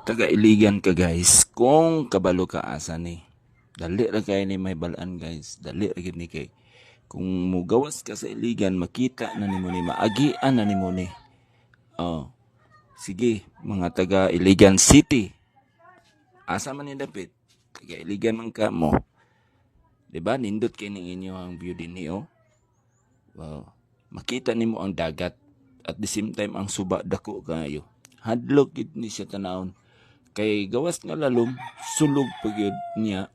taga-iligan ka guys, kung kabalo ka asa ni, dali ra kay ni may balaan guys, dali ra gid ni kay kung mugawas ka sa iligan, makita na nimo ni, maagian na nimo ni. Oh, sige mga taga-Iligan City, asa man ni dapit, taga-Iligan man ka mo, di ba? Nindot kay ning inyo ang view dinhi oh. Wow, makita nimo ang dagat at the same time ang suba dako kayo. Hadlok gid ni siya tanawon. Kay gawas nga lalom, sulog pagyud niya.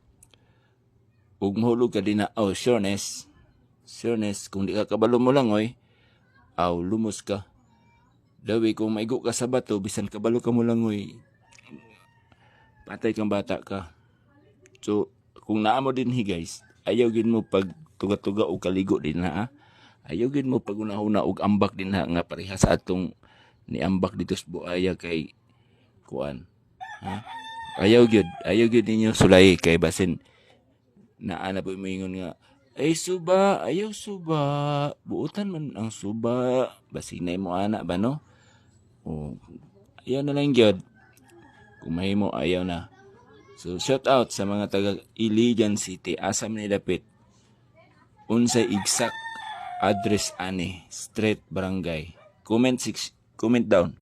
Ug mahulog ka din na, oh, sureness. Sureness, kung di ka kabalo mo lang, oy, aw, lumos ka. Dawi, kung maigo ka sa bato, bisan kabalo ka mo lang, oy, patay kang bata ka. So, kung naamo din guys, ayaw gid mo pag tuga-tuga o kaligo din ha. Ayaw gid mo pag una-una og ambak din ha, nga pareha sa atong ni ambak dito sa buaya kay kuan. Ha? Ayaw gyud ninyo sulay kay basin naana po moingon nga ay suba, ayaw suba, buutan man ang suba, basinay mo ana ba no? O ayaw na lang gyud. Kung mahimo ayaw na. So shout out sa mga taga Iligan City, asa man ni dapit. Unsay exact address ani, street, barangay. Comment down.